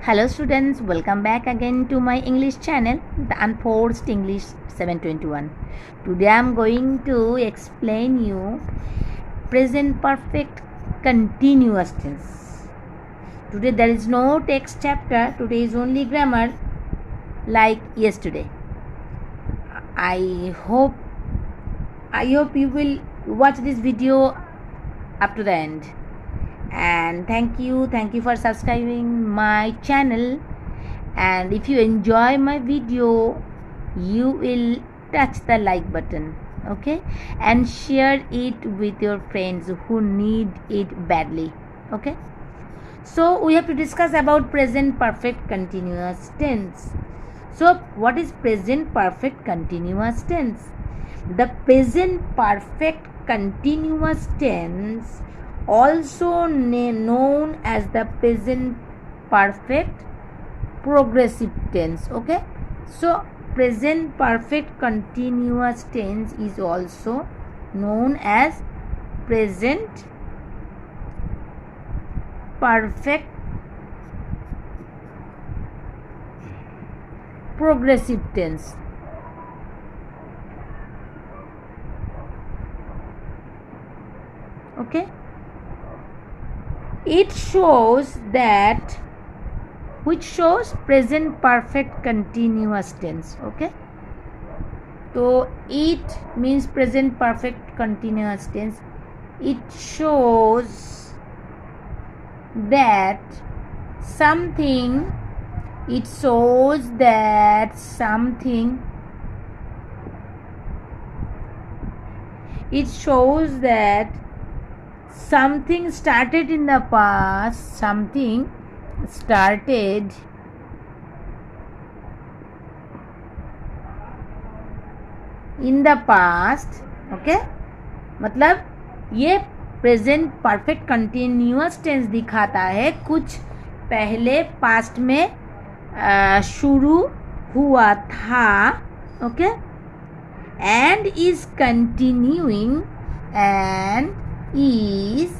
Hello students, welcome back again to my English channel, The Unforced English 721. Today I am going to explain you present perfect continuous tense. Today there is no text chapter, today is only grammar like yesterday. I hope you will watch this video up to the end. And thank you for subscribing my channel, and if you enjoy my video you will touch the like button, okay, and share it with your friends who need it badly. Okay, so we have to discuss about present perfect continuous tense. So what is present perfect continuous tense? The present perfect continuous tense, also known as the present perfect progressive tense. Okay, so present perfect continuous tense is also known as present perfect progressive tense. Okay, it shows that, which shows present perfect continuous tense. Okay, so it means present perfect continuous tense. It shows that something, something started in the past, something started in the past. Okay, मतलब ये present perfect continuous tense दिखाता है कुछ पहले past में शुरू हुआ था. Okay, and is continuing and is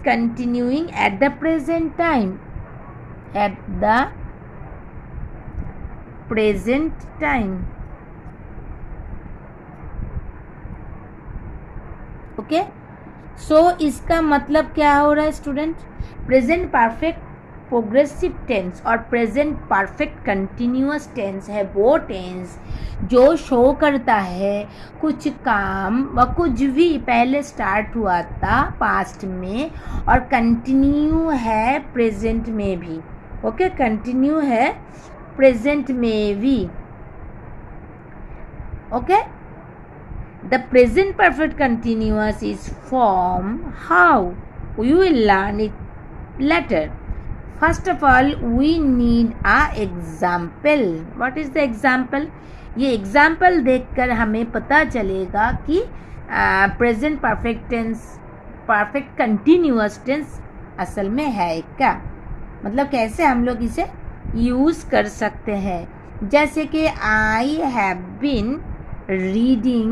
continuing at the present time. Okay, so इसका मतलब क्या हो रहा है student? Present perfect progressive tense और प्रेजेंट परफेक्ट कंटिन्यूअस टेंस है वो टेंस जो शो करता है कुछ काम व कुछ भी पहले स्टार्ट हुआ था पास्ट में और कंटिन्यू है प्रेजेंट में भी. ओके, कंटिन्यू है प्रेजेंट में भी. Okay, the present perfect continuous is formed. How? We will learn it later. First of all, we need a example. What is the example? ये example देखकर हमें पता चलेगा कि present perfect tense, perfect continuous tense असल में है क्या, मतलब कैसे हम लोग इसे यूज़ कर सकते हैं. जैसे कि I have been reading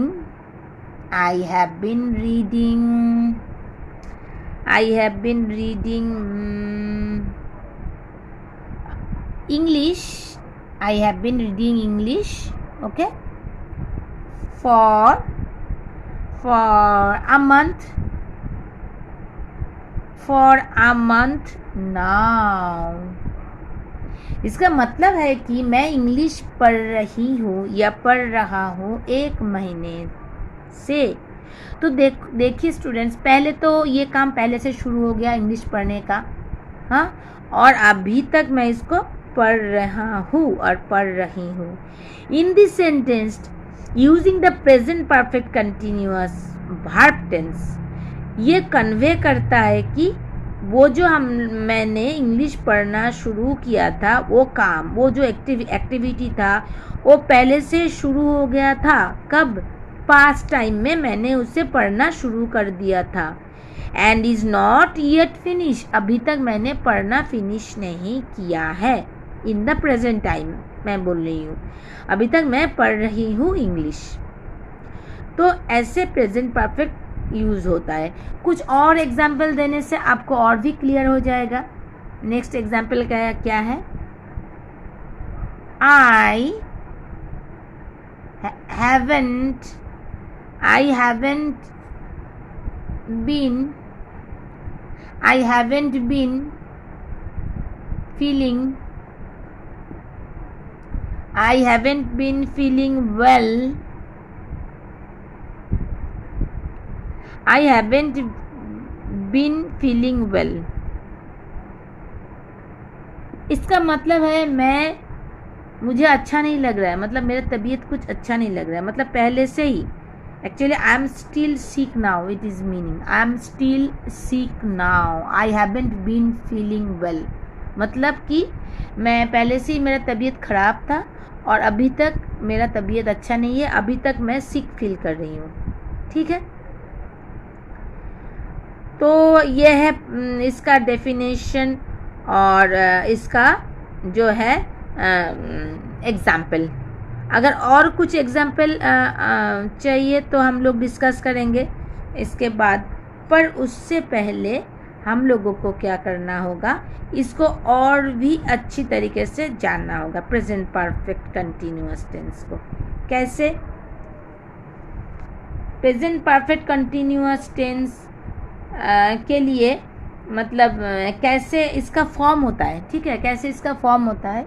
English. I have been reading English. Okay, for a month now. इसका मतलब है कि मैं इंग्लिश पढ़ रही हूँ या पढ़ रहा हूँ एक महीने से. तो देखिए स्टूडेंट्स, पहले तो ये काम पहले से शुरू हो गया इंग्लिश पढ़ने का, हाँ, और अभी तक मैं इसको पढ़ रहा हूँ और पढ़ रही हूँ. In this sentence using the present perfect continuous verb tense, ये कन्वे करता है कि वो जो मैंने इंग्लिश पढ़ना शुरू किया था वो काम, वो जो एक्टिविटी था वो पहले से शुरू हो गया था. कब? पास्ट टाइम में मैंने उसे पढ़ना शुरू कर दिया था. And is not yet finish, अभी तक मैंने पढ़ना फिनिश नहीं किया है. In the present time. मैं बोल रही हूँ, अभी तक मैं पढ़ रही हूँ इंग्लिश। तो ऐसे प्रेजेंट परफेक्ट यूज़ होता है। कुछ और एग्जाम्पल देने से आपको और भी क्लियर हो जाएगा। नेक्स्ट एग्जाम्पल क्या है? I haven't been feeling well. I haven't been feeling well. इसका मतलब है मुझे अच्छा नहीं लग रहा है, मतलब मेरा तबीयत कुछ अच्छा नहीं लग रहा है, मतलब पहले से ही। Actually I am still sick now, it is meaning I am still sick now, I haven't been feeling well. मतलब कि मैं पहले से ही मेरा तबीयत ख़राब था और अभी तक मेरा तबीयत अच्छा नहीं है, अभी तक मैं सिक फील कर रही हूँ। ठीक है, तो ये है इसका डेफिनेशन और इसका जो है एग्ज़ाम्पल। अगर और कुछ एग्ज़ाम्पल चाहिए तो हम लोग डिस्कस करेंगे इसके बाद, पर उससे पहले हम लोगों को क्या करना होगा, इसको और भी अच्छी तरीके से जानना होगा प्रेजेंट परफेक्ट कंटिन्यूअस टेंस को। कैसे? प्रेजेंट परफेक्ट कंटिन्यूअस टेंस के लिए मतलब कैसे इसका फॉर्म होता है। ठीक है, कैसे इसका फॉर्म होता है,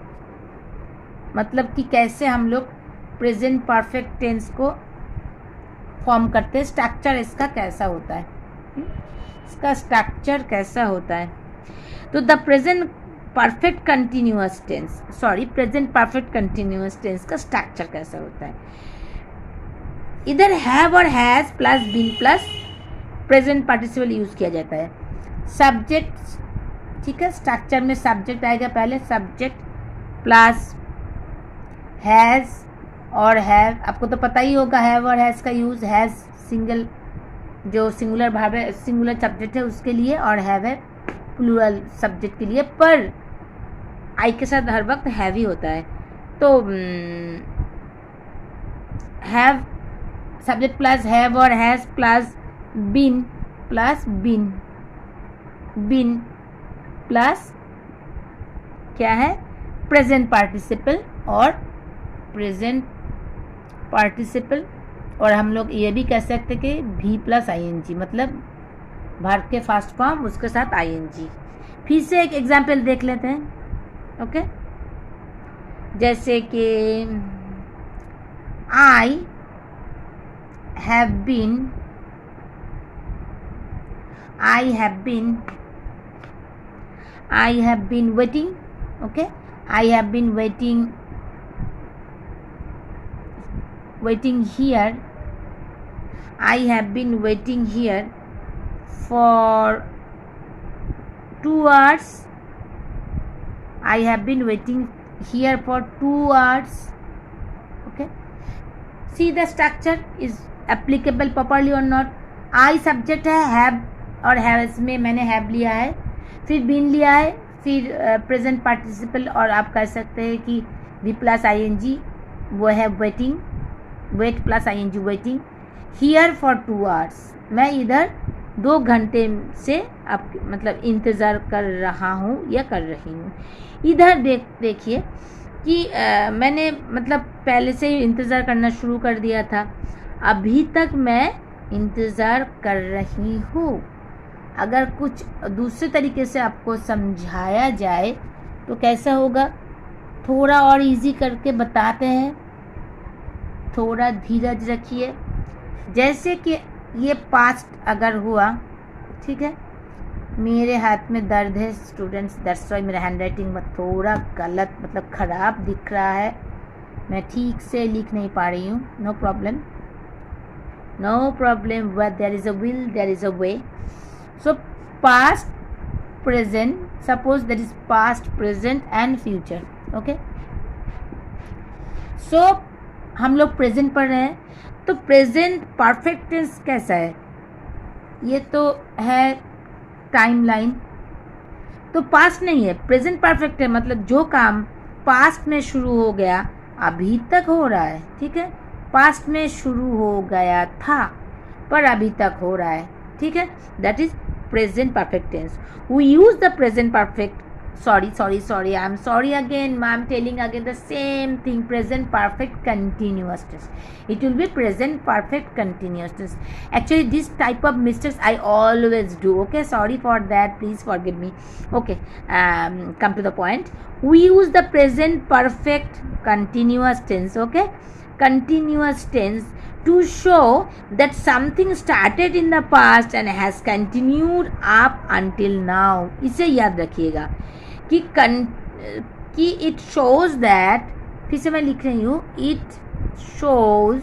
मतलब कि कैसे हम लोग प्रेजेंट परफेक्ट टेंस को फॉर्म करते हैं, स्ट्रक्चर इसका कैसा होता है, इसका स्ट्रक्चर कैसा होता है। तो the present perfect continuous tense का स्ट्रक्चर कैसा होता है। इधर हैव और has plus been plus present participle use किया जाता है। सब्जेक्ट, ठीक है, स्ट्रक्चर में सब्जेक्ट आएगा पहले, सब्जेक्ट प्लस हैज़ और हैव। आपको तो पता ही होगा हैव और हैज़ का यूज़, हैज़ सिंगल जो सिंगुलर भाव है, सिंगुलर सब्जेक्ट है उसके लिए, और हैव है प्लूरल सब्जेक्ट के लिए, पर आई के साथ हर वक्त हैव ही होता है। तो हैव सब्जेक्ट प्लस हैव और हैज़ प्लस बीन प्लस क्या है, प्रेजेंट पार्टिसिपल और हम लोग ये भी कह सकते कि भी प्लस आईएनजी, मतलब वर्ब के फर्स्ट फॉर्म उसके साथ आईएनजी। फिर से एक एग्जाम्पल देख लेते हैं। ओके, जैसे कि I have been waiting. Okay, I have been waiting here. I have been waiting here for 2 hours. I have been waiting here for 2 hours. Okay. See the structure is applicable properly or not. I subject है, have और has में मैंने have लिया है, फिर been लिया है, फिर प्रेजेंट पार्टिसिपल, और आप कह सकते हैं कि V plus I N G, वो है waiting, wait plus I N G waiting here for 2 hours। मैं इधर 2 घंटे से आप मतलब इंतज़ार कर रहा हूँ या कर रही हूँ। इधर देखिए कि मैंने मतलब पहले से ही इंतज़ार करना शुरू कर दिया था, अभी तक मैं इंतज़ार कर रही हूँ। अगर कुछ दूसरे तरीके से आपको समझाया जाए तो कैसा होगा, थोड़ा और इजी करके बताते हैं, थोड़ा धीरज रखिए। जैसे कि ये पास्ट अगर हुआ, ठीक है, मेरे हाथ में दर्द है स्टूडेंट्स, दैट्स व्हाई मेरा हैंड राइटिंग में थोड़ा गलत मतलब ख़राब दिख रहा है, मैं ठीक से लिख नहीं पा रही हूँ। No problem, where there is a will there is a way. So past, present, suppose that is past, present and future. Okay. So हम लोग प्रेजेंट पढ़ रहे हैं, तो प्रेजेंट परफेक्ट टेंस कैसा है, ये तो है टाइम लाइन, तो पास्ट नहीं है, प्रेजेंट परफेक्ट है, मतलब जो काम पास्ट में शुरू हो गया, अभी तक हो रहा है, ठीक है। पास्ट में शुरू हो गया था पर अभी तक हो रहा है, ठीक है। That is present perfect tense. We use the present perfect. Sorry, I'm sorry again. I'm telling again the same thing. Present perfect continuous tense. It will be present perfect continuous tense. Actually this type of mistakes I always do. Okay, sorry for that, please forgive me. Okay, come to the point. We use the present perfect continuous tense. Okay, continuous tense to show that something started in the past and has continued up until now. इसे याद रखिएगा कि it shows that, फिर से मैं लिख रही हूँ, it shows,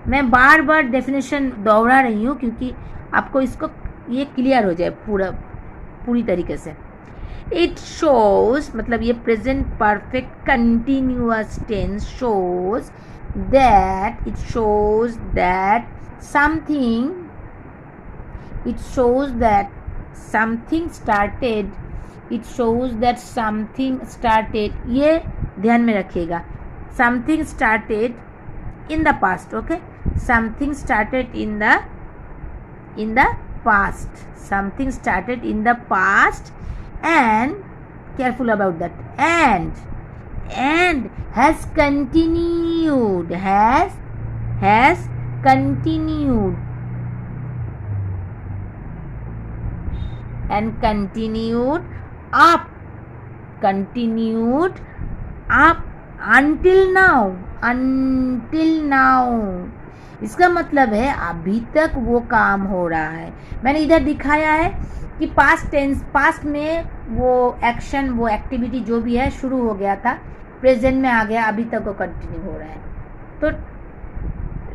मैं बार बार डेफिनेशन दोहरा रही हूँ क्योंकि आपको इसको ये क्लियर हो जाए पूरी तरीके से. It shows मतलब ये present perfect continuous tense shows that something started. ये ध्यान में रखिएगा, something started in the past. Okay, something started in the past, and careful about that, and has continued up until now. इसका मतलब है अभी तक वो काम हो रहा है. मैंने इधर दिखाया है कि पास्ट टेंस, पास्ट में वो एक्शन, वो एक्टिविटी जो भी है शुरू हो गया था, प्रेजेंट में आ गया, अभी तक वो कंटिन्यू हो रहा है. तो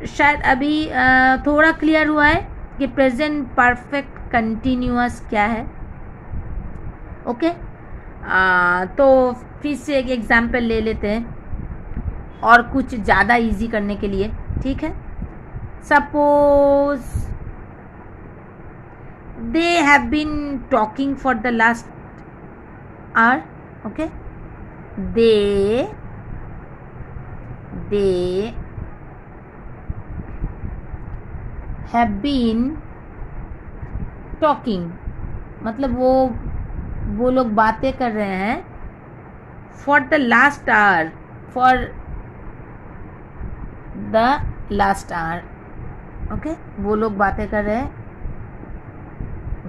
शायद अभी थोड़ा क्लियर हुआ है कि प्रेजेंट परफेक्ट कंटिन्यूअस क्या है. ओके, तो फिर से एक एग्जाम्पल ले लेते हैं और कुछ ज़्यादा इजी करने के लिए, ठीक है. Suppose they have been talking for the last hour. Okay, they have been talking मतलब वो लोग बातें कर रहे हैं for the last hour. Okay, वो लोग बातें कर रहे हैं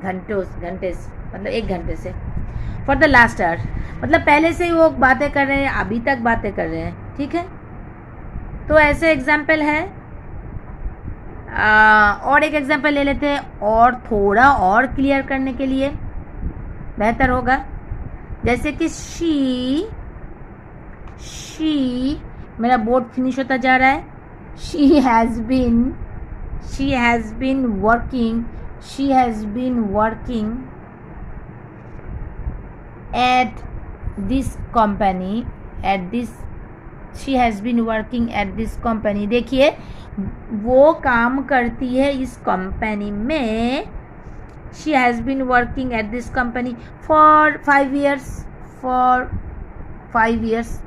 घंटे से, मतलब 1 घंटे से. फॉर द लास्ट आवर मतलब पहले से ही वो बातें कर रहे हैं, अभी तक बातें कर रहे हैं, ठीक है. तो ऐसे एग्जाम्पल है. और एक एग्जाम्पल ले लेते हैं और थोड़ा और क्लियर करने के लिए बेहतर होगा. जैसे कि शी मेरा बोर्ड फिनिश होता जा रहा है. She has been working at this company. देखिए वो काम करती है इस कंपनी में. She has been working at this company for 5 years.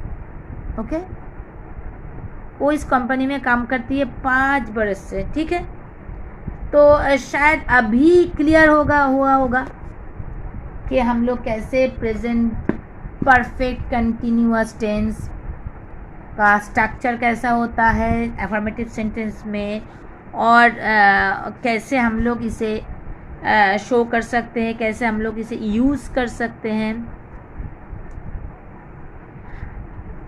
ओके, वो इस कंपनी में काम करती है 5 बरस से, ठीक है. तो शायद अभी क्लियर हुआ होगा कि हम लोग कैसे प्रेजेंट परफेक्ट कंटिन्यूअस टेंस का स्ट्रक्चर कैसा होता है अफर्मेटिव सेंटेंस में, और कैसे हम लोग इसे शो कर सकते हैं, कैसे हम लोग इसे यूज़ कर सकते हैं.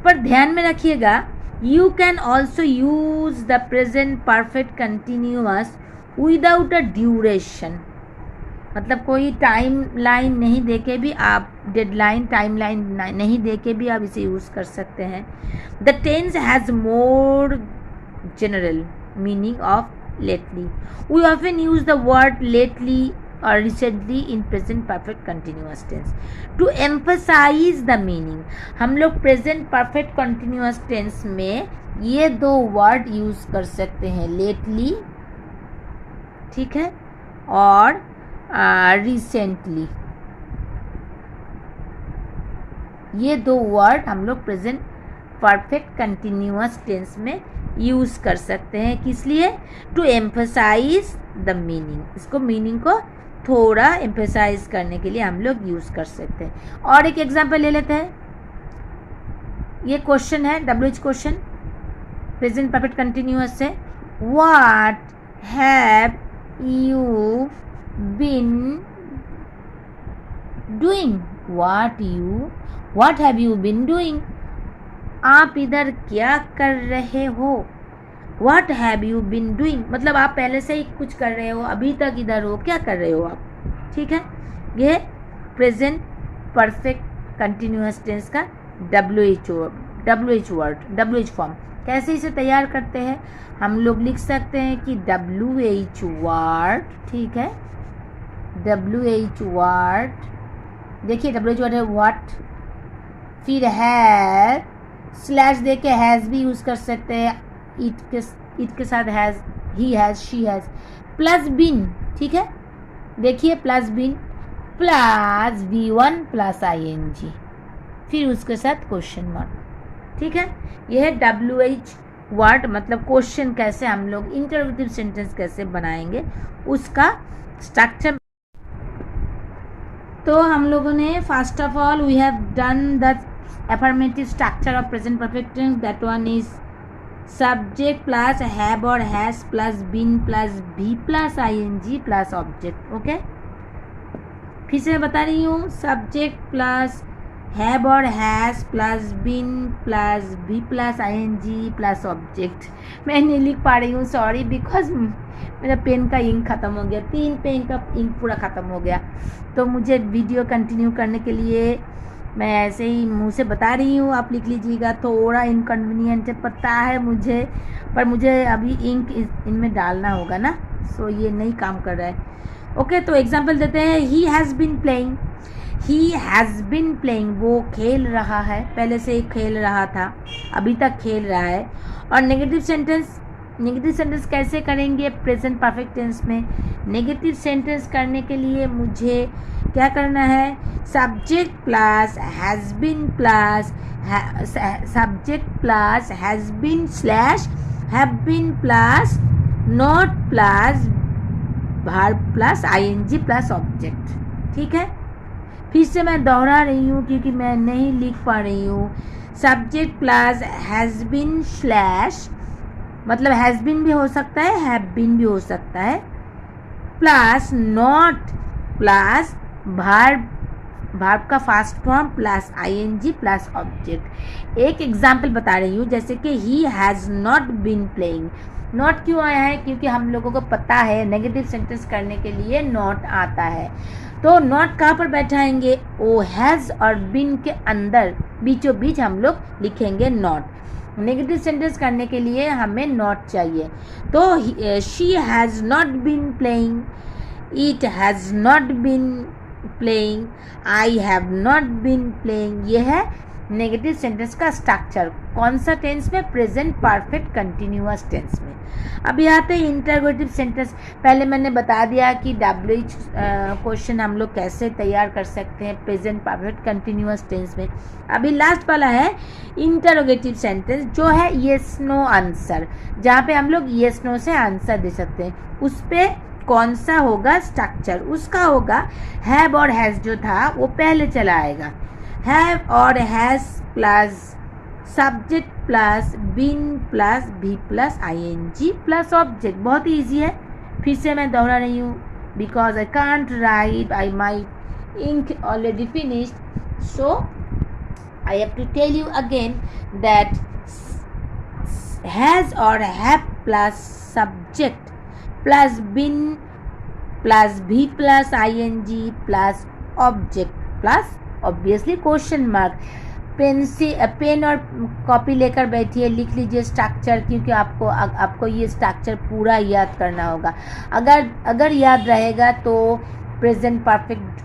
पर ध्यान में रखिएगा, you can also use the present perfect continuous without a duration. मतलब कोई टाइम लाइन नहीं देके भी आप, टाइम लाइन नहीं देके भी आप इसे यूज़ कर सकते हैं. The tense has more general meaning of lately. We often use the word lately or recently in present perfect continuous tense to emphasize the meaning. हम लोग present perfect continuous tense में ये 2 वर्ड यूज़ कर सकते हैं, lately, ठीक है, और recently. ये दो वर्ड हम लोग प्रेजेंट परफेक्ट कंटिन्यूअस टेंस में यूज़ कर सकते हैं। किस लिए? टू एम्फसाइज द मीनिंग, इसको मीनिंग को थोड़ा एम्फसाइज करने के लिए हम लोग यूज़ कर सकते हैं। और एक एग्जांपल ले लेते हैं। ये क्वेश्चन है WH question present perfect continuous से। What have you been doing? What have you been doing? आप इधर क्या कर रहे हो? What have you been doing मतलब आप पहले से ही कुछ कर रहे हो, अभी तक इधर हो, क्या कर रहे हो आप? ठीक है, ये प्रेजेंट परफेक्ट कंटिन्यूअस टेंस का WH फॉर्म। कैसे इसे तैयार करते हैं? हम लोग लिख सकते हैं कि WH वर्ड, ठीक है, WH वर्ड, देखिए WH वर्ड है व्हाट, फिर हैव, स्लैश दे के हैज़ भी यूज़ कर सकते हैं, इट के साथ has, he has, she has, plus been, ठीक है, देखिए plus been plus V1 plus ING, फिर उसके साथ क्वेश्चन मार्क, ठीक है। यह है WH वर्ड मतलब क्वेश्चन कैसे हम लोग इंटरोगेटिव सेंटेंस कैसे बनाएंगे उसका स्ट्रक्चर। तो हम लोगों ने first of all we have done the affirmative structure of present perfect tense. That one is subject plus have or has plus been plus be plus ing plus object. Okay, फिर से मैं बता रही हूँ, subject plus have or has plus been plus be plus ing plus object. मैं नहीं लिख पा रही हूँ, सॉरी, बिकॉज मेरा पेन का इंक ख़त्म हो गया, 3 पेन का इंक पूरा ख़त्म हो गया। तो मुझे वीडियो कंटिन्यू करने के लिए मैं ऐसे ही मुंह से बता रही हूँ, आप लिख लीजिएगा। थोड़ा इनकन्वीनियंट है पता है मुझे, पर मुझे अभी इंक इनमें डालना होगा ना, सो ये नहीं काम कर रहा है। ओके, तो एग्जांपल देते हैं। He has been playing, he has been playing, वो खेल रहा है, पहले से खेल रहा था, अभी तक खेल रहा है। और नेगेटिव सेंटेंस कैसे करेंगे प्रेजेंट परफेक्ट टेंस में? नेगेटिव सेंटेंस करने के लिए मुझे क्या करना है? Subject plus has been plus subject plus has been slash have been plus not plus verb plus ING plus object, ठीक है। फिर से मैं दोहरा रही हूँ क्योंकि मैं नहीं लिख पा रही हूँ। Subject plus has been slash मतलब हैज़ बीन भी हो सकता है, हैव बीन भी हो सकता है, प्लस नॉट प्लस वर्ब का past form plus ING plus object. एक एग्जाम्पल बता रही हूँ, जैसे कि he has not been playing. Not क्यों आया है? क्योंकि हम लोगों को पता है नेगेटिव सेंटेंस करने के लिए नॉट आता है। तो नॉट कहाँ पर बैठाएंगे? ओ हैज़ और बीन के अंदर बीचों बीच हम लोग लिखेंगे नॉट। नेगेटिव सेंटेंस करने के लिए हमें नॉट चाहिए। तो she has not been playing, it has not been playing, I have not been playing. ये है नेगेटिव सेंटेंस का स्ट्रक्चर। कौन सा टेंस में? प्रेजेंट परफेक्ट कंटिन्यूअस टेंस में। अभी आते हैं इंटरोगेटिव सेंटेंस। पहले मैंने बता दिया कि WH क्वेश्चन हम लोग कैसे तैयार कर सकते हैं प्रेजेंट परफेक्ट कंटिन्यूअस टेंस में। अभी लास्ट वाला है इंटरोगेटिव सेंटेंस, जो है येस नो आंसर, जहाँ पे हम लोग येस नो से आंसर दे सकते हैं। उस पर कौन सा होगा स्ट्रक्चर? उसका होगा हैव और हैज़ जो था वो पहले चला आएगा। हैव और has plus subject plus been plus V plus ING plus object. बहुत ही ईजी है, फिर से मैं दोहरा रही हूँ because I can't write, I my ink already finished, so I have to tell you again that has और have plus subject plus been plus V plus ING plus object plus obviously question mark. Pen और copy लेकर बैठिए, लिख लीजिए structure, क्योंकि आपको ये structure पूरा याद करना होगा। अगर याद रहेगा तो प्रेजेंट परफेक्ट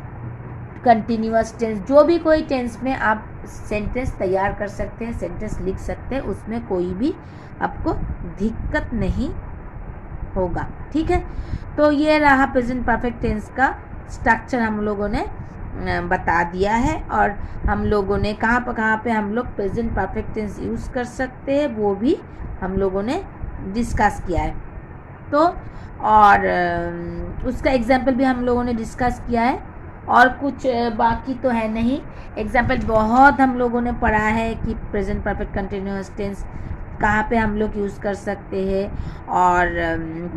कंटिन्यूअस टेंस, जो भी कोई टेंस में आप सेंटेंस तैयार कर सकते हैं, सेंटेंस लिख सकते हैं, उसमें कोई भी आपको दिक्कत नहीं होगा, ठीक है। तो ये रहा प्रेजेंट परफेक्ट टेंस का स्ट्रक्चर हम लोगों ने बता दिया है, और हम लोगों ने कहाँ पे हम लोग प्रेजेंट परफेक्ट टेंस यूज़ कर सकते हैं वो भी हम लोगों ने डिस्कस किया है। तो और उसका एग्जाम्पल भी हम लोगों ने डिस्कस किया है, और कुछ बाकी तो है नहीं। एग्जाम्पल बहुत हम लोगों ने पढ़ा है कि प्रेजेंट परफेक्ट कंटिन्यूअस टेंस कहाँ पे हम लोग यूज़ कर सकते हैं और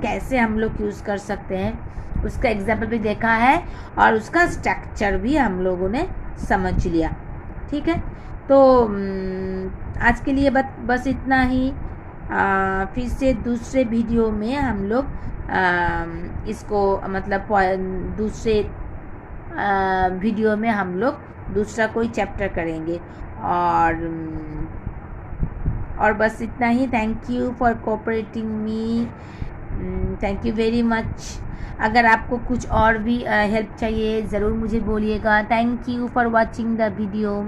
कैसे हम लोग यूज़ कर सकते हैं, उसका एग्जाम्पल भी देखा है, और उसका स्ट्रक्चर भी हम लोगों ने समझ लिया। ठीक है, तो आज के लिए बस इतना ही। फिर से दूसरे वीडियो में हम लोग इसको मतलब दूसरे वीडियो में हम लोग दूसरा कोई चैप्टर करेंगे, और बस इतना ही। Thank you for cooperating me, thank you very much. अगर आपको कुछ और भी हेल्प चाहिए ज़रूर मुझे बोलिएगा। Thank you for watching the video.